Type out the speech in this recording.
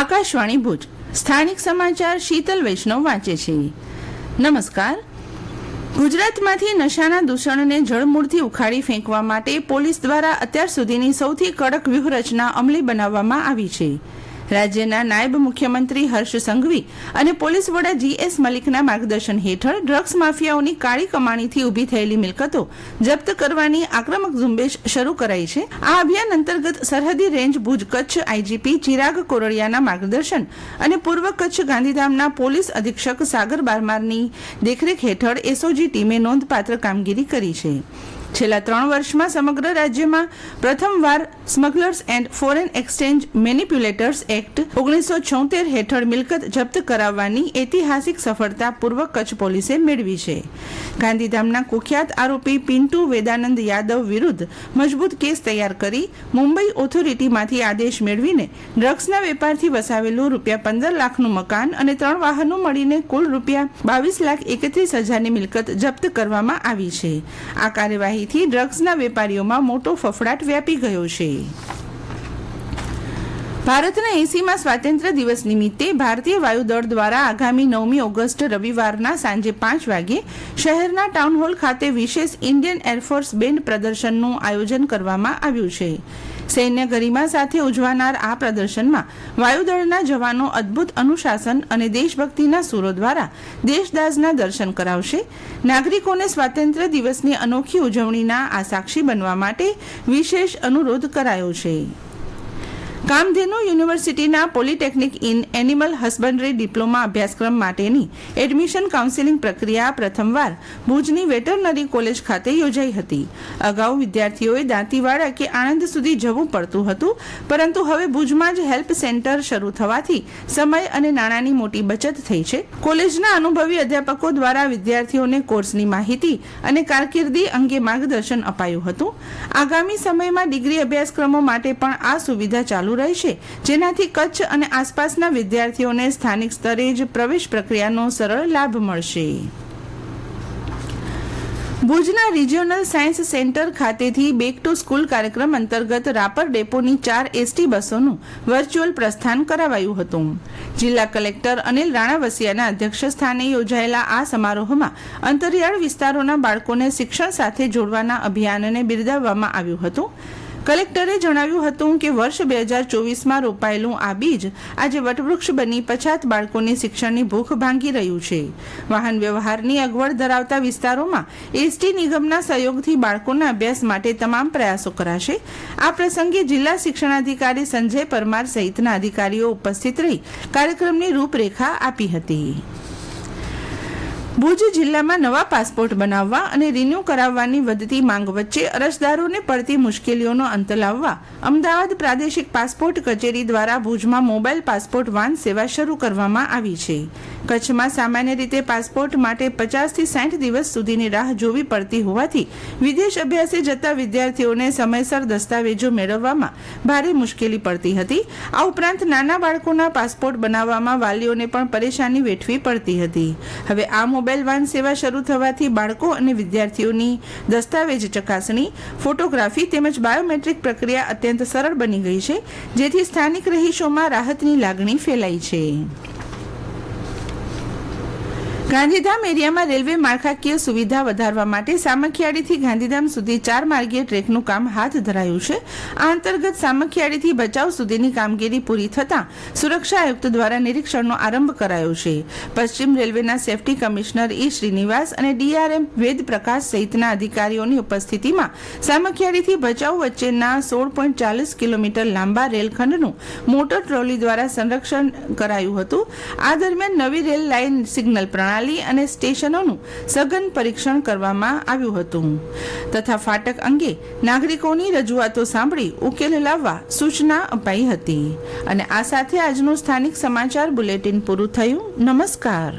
આકાશવાણી ભુજ સ્થાનિક સમાચાર શીતલ વૈષ્ણવ વાંચે છે. નમસ્કાર. ગુજરાતમાંથી નશાના દૂષણને જળમૂળથી ઉખાડી ફેંકવા માટે પોલીસ દ્વારા અત્યાર સુધીની સૌથી કડક વ્યૂહરચના અમલી બનાવવામાં આવી છે. રાજ્યના નાયબ મુખ્યમંત્રી હર્ષ સંઘવી અને પોલીસ વડા GS મલિકના માર્ગદર્શન હેઠળ ડ્રગ્સ માફિયાઓની કાળી કમાણીથી ઊભી થયેલી મિલકતો જપ્ત કરવાની આક્રમક ઝુંબેશ શરૂ કરાઈ છે. આ અભિયાન અંતર્ગત સરહદી રેન્જ ભુજ કચ્છ IGP ચિરાગ કોરડિયાના માર્ગદર્શન અને પૂર્વ કચ્છ ગાંધીધામના પોલીસ અધિક્ષક સાગર બારમારની દેખરેખ હેઠળ SOG ટીમે નોંધપાત્ર કામગીરી કરી છે. છેલ્લા 3 વર્ષમાં સમગ્ર રાજ્યમાં પ્રથમવાર સ્મગલર્સ એન્ડ ફોરેન એક્સચેન્જ મેનિપ્યુલેટર્સ એક્ટ 1976 હેઠળ મિલકત જપ્ત કરાવવાની ઐતિહાસિક સફળતા પૂર્વ કચ્છ પોલીસે મેળવી છે. ગાંધીધામના કુખ્યાત આરોપી પિન્ટુ વેદાનંદ યાદવ વિરુદ્ધ મજબૂત કેસ તૈયાર કરી મુંબઈ ઓથોરિટીમાંથી આદેશ મેળવીને ડ્રગ્સના વેપારથી વસાવેલું ₹15 લાખનું મકાન અને 3 વાહનો મળીને કુલ ₹22,31,000ની મિલકત જપ્ત કરવામાં આવી છે. આ કાર્યવાહી થી ડ્રગ્સના વેપારીઓમાં મોટો ફફડાટ વ્યાપી ગયો છે. ભારતના 80મા સ્વાતંત્ર્ય દિવસ નિમિત્તે ભારતીય વાયુદળ દ્વારા આગામી 9મી ઓગસ્ટ રવિવારના સાંજે 5 વાગ્યે શહેરના ટાઉન હોલ ખાતે વિશેષ ઇન્ડિયન એરફોર્સ બેન્ડ પ્રદર્શનનું આયોજન કરવામાં આવ્યું છે. સૈન્ય ગરિમા સાથે ઉજવાનાર આ પ્રદર્શનમાં વાયુદળના જવાનો અદ્ભુત અનુશાસન અને દેશભક્તિના સૂરો દ્વારા દેશદાઝના દર્શન કરાવશે. નાગરિકોને સ્વાતંત્ર્ય દિવસની અનોખી ઉજવણીના આ સાક્ષી બનવા માટે વિશેષ અનુરોધ કરાયો છે. કામધેનુ યુનિવર્સિટીના polytechnic in animal husbandry diploma અભ્યાસક્રમ માટેની એડમિશન કાઉન્સેલિંગ પ્રક્રિયા પ્રથમવાર ભુજની વેટરનરી કોલેજ ખાતે યોજાઈ હતી. અગાઉ વિદ્યાર્થીઓએ દાંતીવાડા કે આણંદ સુધી જવું પડતું હતું, પરંતુ હવે ભુજમાં જ હેલ્પ સેન્ટર શરૂ થવાથી સમય અને નાણાંની મોટી બચત થઈ છે. કોલેજના અનુભવી અધ્યાપકો દ્વારા વિદ્યાર્થીઓને કોર્સની માહિતી અને કારકિર્દી અંગે માર્ગદર્શન અપાયું હતું. આગામી સમયમાં ડિગ્રી અભ્યાસક્રમો માટે પણ આ સુવિધા ચાલુ રહેશે, જેનાથી કચ્છ અને આસપાસના વિદ્યાર્થીઓને સ્થાનિક સ્તરે જ પ્રવેશ પ્રક્રિયાનો સરળ લાભ મળશે. ભુજના રિજિયોનલ સાયન્સ સેન્ટર ખાતેથી બેક ટુ સ્કૂલ કાર્યક્રમ અંતર્ગત રાપર ડેપોની 4 ST બસોનું વર્ચ્યુઅલ પ્રસ્થાન કરાવાયું હતું. જિલ્લા કલેક્ટર અનિલ રાણાવસિયાના અધ્યક્ષસ્થાને યોજાયેલા આ સમારોહમાં અંતરિયાળ વિસ્તારોના બાળકોને શિક્ષણ સાથે જોડવાના અભિયાનને બિરદાવવામાં આવ્યું હતું. કલેક્ટરે જણાવ્યું હતું કે વર્ષ 2024માં રોપાયેલું આ બીજ આજે વટવૃક્ષ બની પછાત બાળકોની શિક્ષણની ભૂખ ભાંગી રહ્યું છે. વાહન વ્યવહારની અગવડ ધરાવતા વિસ્તારોમાં ST નિગમના સહયોગથી બાળકોના અભ્યાસ માટે તમામ પ્રયાસો કરાશે. આ પ્રસંગે જિલ્લા શિક્ષણાધિકારી સંજય પરમાર સહિતના અધિકારીઓ ઉપસ્થિત રહી કાર્યક્રમની રૂપરેખા આપી હતી. ભુજ જિલ્લામાં નવા પાસપોર્ટ બનાવવા અને રિન્યૂ કરાવવાની વધતી માંગ વચ્ચે અરજદારોને પડતી મુશ્કેલીઓનો અંત લાવવા અમદાવાદ પ્રાદેશિક પાસપોર્ટ કચેરી દ્વારા ભુજમાં મોબાઈલ પાસપોર્ટ વાન સેવા શરૂ કરવામાં આવી છે. કચ્છમાં સામાન્ય રીતે પાસપોર્ટ માટે 50 થી 60 દિવસ સુધીની રાહ જોવી પડતી હોવાથી વિદેશ અભ્યાસે જતા વિદ્યાર્થીઓને સમયસર દસ્તાવેજો મેળવવામાં ભારે મુશ્કેલી પડતી હતી. આ ઉપરાંત નાના બાળકોના પાસપોર્ટ બનાવવામાં વાલીઓને પણ પરેશાની વેઠવી પડતી હતી. હવે આ મોબાઈલ વાન સેવા શરૂ થવાથી બાળકો અને વિદ્યાર્થીઓની દસ્તાવેજ ચકાસણી, ફોટોગ્રાફી તેમજ બાયોમેટ્રિક પ્રક્રિયા અત્યંત સરળ બની ગઈ છે, જેથી સ્થાનિક રહીશોમાં રાહતની લાગણી ફેલાઈ છે. ગાંધીધામ એરિયામાં રેલવે માળખાકીય સુવિધા વધારવા માટે સામખિયાળીથી ગાંધીધામ સુધી 4 માર્ગીય ટ્રેકનું કામ હાથ ધરાયું છે. આ અંતર્ગત સામખિયાળીથી ભચાઉ સુધીની કામગીરી પૂરી થતાં સુરક્ષા આયુક્ત દ્વારા નિરીક્ષણનો આરંભ કરાયો છે. પશ્ચિમ રેલવેના સેફટી કમિશનર શ્રીનિવાસ અને DRM વેદ પ્રકાશ સહિતના અધિકારીઓની ઉપસ્થિતિમાં સામખિયાળીથી ભચાઉ વચ્ચેના 16.40 કિલોમીટર લાંબા રેલખંડનું મોટર ટ્રોલી દ્વારા સંરક્ષણ કરાયું હતું. આ દરમિયાન નવી રેલ લાઇન સિગ્નલ પ્રણાલી અને સ્ટેશનોનું સઘન પરીક્ષણ કરવામાં આવ્યું હતું તથા ફાટક અંગે નાગરિકોની રજૂઆતો સાંભળી ઉકેલ લાવવા સૂચના અપાઈ હતી. અને આ સાથે આજનું સ્થાનિક સમાચાર બુલેટિન પૂરું થયું. નમસ્કાર.